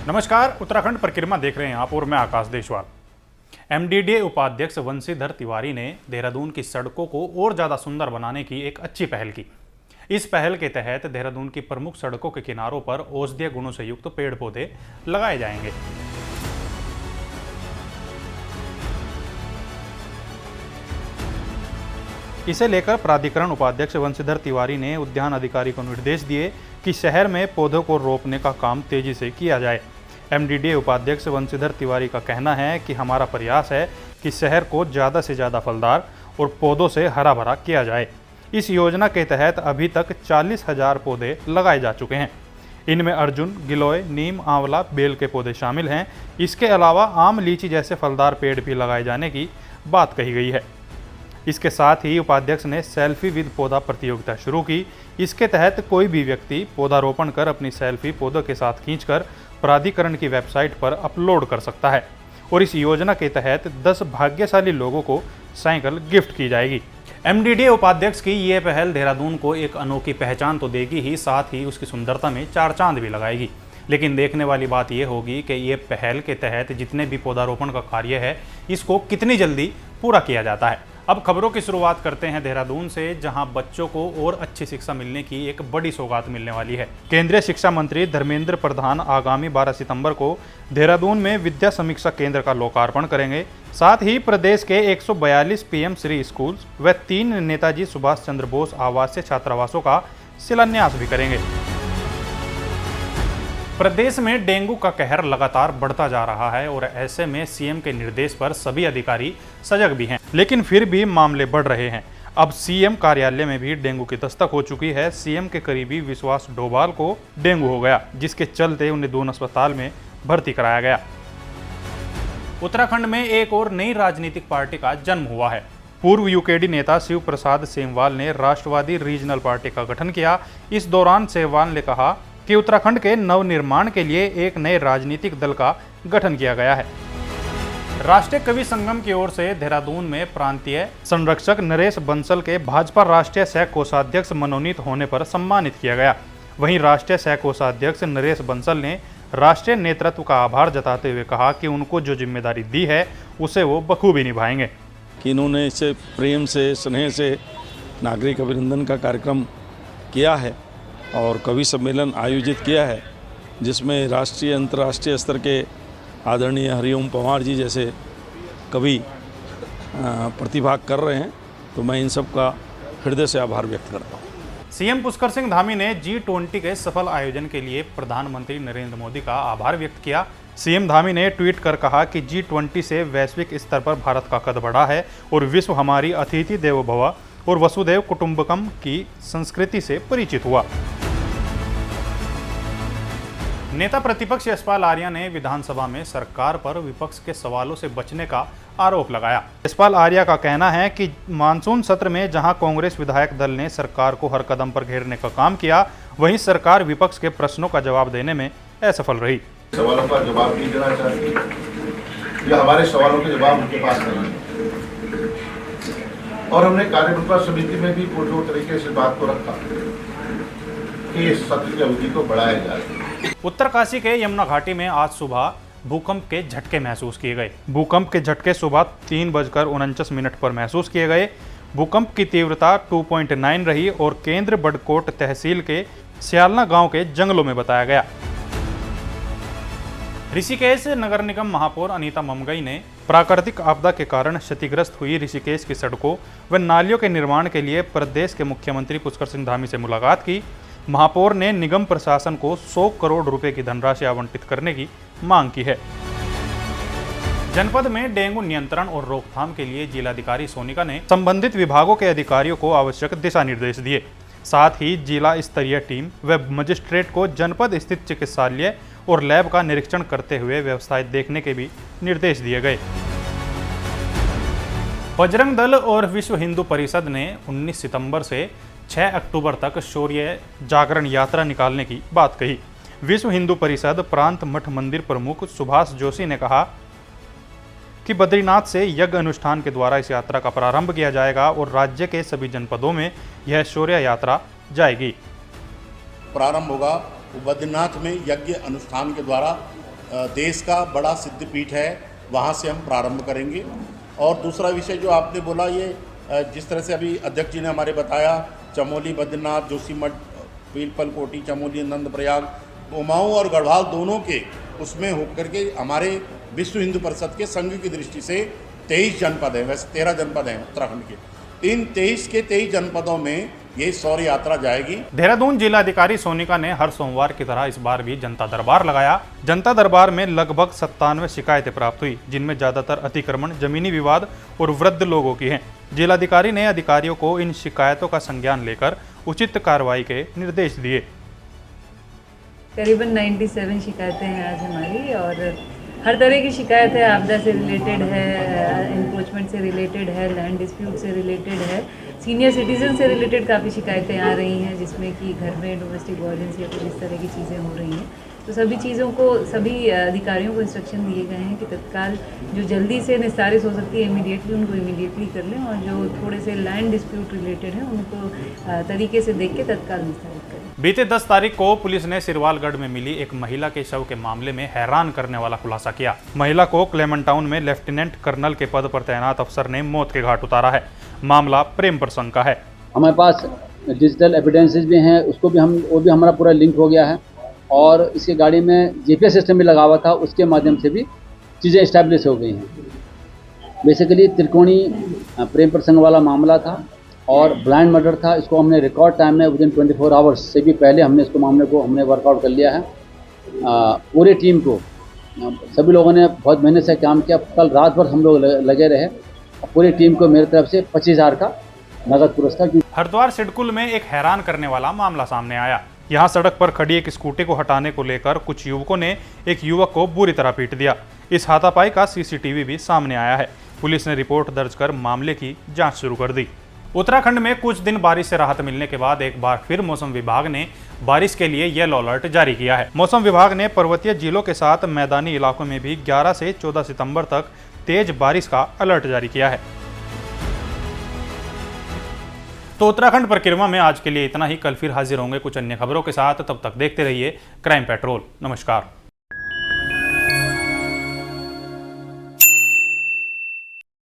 नमस्कार, उत्तराखंड परिक्रमा देख रहे हैं आप और मैं आकाश देशवाल। एमडीडीए उपाध्यक्ष वंशीधर तिवारी ने देहरादून की सड़कों को और ज़्यादा सुंदर बनाने की एक अच्छी पहल की। इस पहल के तहत देहरादून की प्रमुख सड़कों के किनारों पर औषधीय गुणों से युक्त पेड़ पौधे लगाए जाएंगे। इसे लेकर प्राधिकरण उपाध्यक्ष वंशीधर तिवारी ने उद्यान अधिकारी को निर्देश दिए कि शहर में पौधों को रोपने का काम तेजी से किया जाए। एमडीडीए उपाध्यक्ष वंशीधर तिवारी का कहना है कि हमारा प्रयास है कि शहर को ज़्यादा से ज़्यादा फलदार और पौधों से हरा भरा किया जाए। इस योजना के तहत अभी तक 40,000 पौधे लगाए जा चुके हैं। इनमें अर्जुन, गिलोय, नीम, आंवला, बेल के पौधे शामिल हैं। इसके अलावा आम, लीची जैसे फलदार पेड़ भी लगाए जाने की बात कही गई है। इसके साथ ही उपाध्यक्ष ने सेल्फी विद पौधा प्रतियोगिता शुरू की। इसके तहत कोई भी व्यक्ति पौधारोपण कर अपनी सेल्फी पौधों के साथ खींचकर प्राधिकरण की वेबसाइट पर अपलोड कर सकता है और इस योजना के तहत 10 भाग्यशाली लोगों को साइकिल गिफ्ट की जाएगी। एमडीडीए उपाध्यक्ष की ये पहल देहरादून को एक अनोखी पहचान तो देगी ही, साथ ही उसकी सुंदरता में 4 चांद भी लगाएगी। लेकिन देखने वाली बात यह होगी कि ये पहल के तहत जितने भी पौधारोपण का कार्य है, इसको कितनी जल्दी पूरा किया जाता है। अब खबरों की शुरुआत करते हैं देहरादून से, जहां बच्चों को और अच्छी शिक्षा मिलने की एक बड़ी सौगात मिलने वाली है। केंद्रीय शिक्षा मंत्री धर्मेंद्र प्रधान आगामी 12 सितंबर को देहरादून में विद्या समीक्षा केंद्र का लोकार्पण करेंगे। साथ ही प्रदेश के 142 पीएम श्री स्कूल्स व 3 नेताजी सुभाष चंद्र बोस आवासीय छात्रावासों का शिलान्यास भी करेंगे। प्रदेश में डेंगू का कहर लगातार बढ़ता जा रहा है और ऐसे में सीएम के निर्देश पर सभी अधिकारी सजग भी हैं, लेकिन फिर भी मामले बढ़ रहे हैं। अब सीएम कार्यालय में भी डेंगू की दस्तक हो चुकी है। सीएम के करीबी विश्वास डोभाल को डेंगू हो गया, जिसके चलते उन्हें दोनों अस्पताल में भर्ती कराया गया। उत्तराखंड में एक और नई राजनीतिक पार्टी का जन्म हुआ है। पूर्व यूकेडी नेता शिव प्रसाद सेमवाल ने राष्ट्रवादी रीजनल पार्टी का गठन किया। इस दौरान सेमवाल ने कहा कि उत्तराखंड के नवनिर्माण के लिए एक नए राजनीतिक दल का गठन किया गया है। राष्ट्रीय कवि संगम की ओर से देहरादून में प्रांतीय संरक्षक नरेश बंसल के भाजपा राष्ट्रीय सह कोषाध्यक्ष मनोनीत होने पर सम्मानित किया गया। वहीं राष्ट्रीय सह कोषाध्यक्ष नरेश बंसल ने राष्ट्रीय नेतृत्व का आभार जताते हुए कहा कि उनको जो जिम्मेदारी दी है उसे वो बखूबी निभाएंगे। कि इन्होंने इसे प्रेम से, स्नेह से नागरिक अभिनंदन का कार्यक्रम किया है और कवि सम्मेलन आयोजित किया है, जिसमें राष्ट्रीय अंतर्राष्ट्रीय स्तर के आदरणीय हरिओम पंवार जी जैसे कवि प्रतिभाग कर रहे हैं। तो मैं इन सब का हृदय से आभार व्यक्त करता हूँ। सीएम पुष्कर सिंह धामी ने G20 के सफल आयोजन के लिए प्रधानमंत्री नरेंद्र मोदी का आभार व्यक्त किया। सीएम धामी ने ट्वीट कर कहा कि G20 से वैश्विक स्तर पर भारत का कद बढ़ा है और विश्व हमारी अतिथि देवो भव और वसुधैव कुटुंबकम की संस्कृति से परिचित हुआ। नेता प्रतिपक्ष यशपाल आर्या ने विधानसभा में सरकार पर विपक्ष के सवालों से बचने का आरोप लगाया। यशपाल आर्या का कहना है कि मानसून सत्र में जहां कांग्रेस विधायक दल ने सरकार को हर कदम पर घेरने का काम किया, वहीं सरकार विपक्ष के प्रश्नों का जवाब देने में असफल रही। सवालों का जवाब नहीं देना चाहती या हमारे सवालों के जवाब उनके पास नहीं है। और हमने कार्यमंत्रणा समिति में भी पूर्ण तरीके से बात को रखा कि इस सत्र की अवधि को बढ़ाया जाए। उत्तरकाशी के यमुना घाटी में आज सुबह भूकंप के झटके महसूस किए गए। भूकंप के झटके सुबह 3:49 पर महसूस किए गए। भूकंप की तीव्रता 2.9 रही और केंद्र बड़कोट तहसील के सियालना गांव के जंगलों में बताया गया। ऋषिकेश नगर निगम महापौर अनीता ममगई ने प्राकृतिक आपदा के कारण क्षतिग्रस्त हुई ऋषिकेश की सड़कों व नालियों के निर्माण के लिए प्रदेश के मुख्यमंत्री पुष्कर सिंह धामी से मुलाकात की। महापौर ने निगम प्रशासन को 100 करोड़ रुपए की धनराशि आवंटित करने की मांग की है। जनपद में डेंगू नियंत्रण और रोकथाम के लिए जिलाधिकारी सोनिका ने संबंधित विभागों के अधिकारियों को आवश्यक दिशा निर्देश दिए। साथ ही जिला स्तरीय टीम व मजिस्ट्रेट को जनपद स्थित चिकित्सालय और लैब का निरीक्षण करते हुए व्यवस्थाएं देखने के भी निर्देश दिए गए। बजरंग दल और विश्व हिंदू परिषद ने 19 सितंबर से 6 अक्टूबर तक शौर्य जागरण यात्रा निकालने की बात कही। विश्व हिंदू परिषद प्रांत मठ मंदिर प्रमुख सुभाष जोशी ने कहा कि बद्रीनाथ से यज्ञ अनुष्ठान के द्वारा इस यात्रा का प्रारंभ किया जाएगा और राज्य के सभी जनपदों में यह शौर्य यात्रा जाएगी। प्रारंभ होगा वो बद्रीनाथ में यज्ञ अनुष्ठान के द्वारा देश का बड़ा सिद्धपीठ है, वहाँ से हम प्रारंभ करेंगे। और दूसरा विषय जो आपने बोला, ये जिस तरह से अभी अध्यक्ष जी ने हमारे बताया, चमोली, बद्रीनाथ, जोशीमठ, पीपलकोटी, चमोली, नंदप्रयाग, कुमाऊँ और गढ़वाल दोनों के उसमें होकर के हमारे विश्व हिंदू परिषद के संघ की दृष्टि से 23 जनपद हैं, वैसे 13 जनपद हैं उत्तराखंड के। इन 23 के 23 जनपदों में ये शौर्य यात्रा जाएगी। देहरादून जिलाधिकारी सोनिका ने हर सोमवार की तरह इस बार भी जनता दरबार लगाया। जनता दरबार में लगभग 97 शिकायतें प्राप्त हुई, जिनमें ज्यादातर अतिक्रमण, जमीनी विवाद और वृद्ध लोगों की हैं। जिलाधिकारी ने अधिकारियों को इन शिकायतों का संज्ञान लेकर उचित कार्रवाई के निर्देश दिए। करीबन 97 शिकायतें हैं आज हमारी, और हर तरह की शिकायत है। आपदा से रिलेटेड है, एनक्रोचमेंट से रिलेटेड है, लैंड डिस्प्यूट से रिलेटेड है, सीनियर सिटीजन से रिलेटेड काफ़ी शिकायतें आ रही हैं, जिसमें कि घर में डोमेस्टिक वायलेंस या कुछ इस तरह की चीज़ें हो रही हैं। तो सभी चीज़ों को, सभी अधिकारियों को इंस्ट्रक्शन दिए गए हैं कि तत्काल जो जल्दी से निस्तारित हो सकती है इमीडिएटली उनको इमीडिएटली कर लें, और जो थोड़े से लैंड डिस्प्यूट रिलेटेड हैं उनको तरीके से देख के तत्काल निस्तारित करें। बीते 10 तारीख को पुलिस ने सिरवालगढ़ में मिली एक महिला के शव के मामले में हैरान करने वाला खुलासा किया। महिला को क्लेमेंट टाउन में लेफ्टिनेंट कर्नल के पद पर तैनात अफसर ने मौत के घाट उतारा है। मामला प्रेम प्रसंग का है। हमारे पास डिजिटल एविडेंसेस भी हैं, उसको भी वो भी हमारा पूरा लिंक हो गया है, और इसकी गाड़ी में जीपीएस सिस्टम भी लगा हुआ था, उसके माध्यम से भी चीज़ें इस्टेब्लिश हो गई हैं। बेसिकली त्रिकोणी प्रेम प्रसंग वाला मामला था और ब्लाइंड मर्डर था। इसको हमने रिकॉर्ड टाइम में विदिन 24 आवर्स से भी पहले हमने इसको मामले को वर्कआउट कर लिया है। पूरी टीम को, सभी लोगों ने बहुत मेहनत से काम किया। कल रात भर हम लोग लगे रहे। पूरी टीम को मेरी तरफ से 25,000 का नगद पुरस्कार। हरिद्वार सिडकुल में एक हैरान करने वाला मामला सामने आया। यहाँ सड़क पर खड़ी एक स्कूटी को हटाने को लेकर कुछ युवकों ने एक युवक को बुरी तरह पीट दिया। इस हाथापाई का सीसीटीवी भी सामने आया है। पुलिस ने रिपोर्ट दर्ज कर मामले की जांच शुरू कर दी। उत्तराखंड में कुछ दिन बारिश से राहत मिलने के बाद एक बार फिर मौसम विभाग ने बारिश के लिए येलो अलर्ट जारी किया है। मौसम विभाग ने पर्वतीय जिलों के साथ मैदानी इलाकों में भी 11 से 14 सितंबर तक तेज बारिश का अलर्ट जारी किया है। तो उत्तराखंड परिक्रमा में आज के लिए इतना ही। कल फिर हाजिर होंगे कुछ अन्य खबरों के साथ। तब तक देखते रहिए क्राइम पेट्रोल। नमस्कार।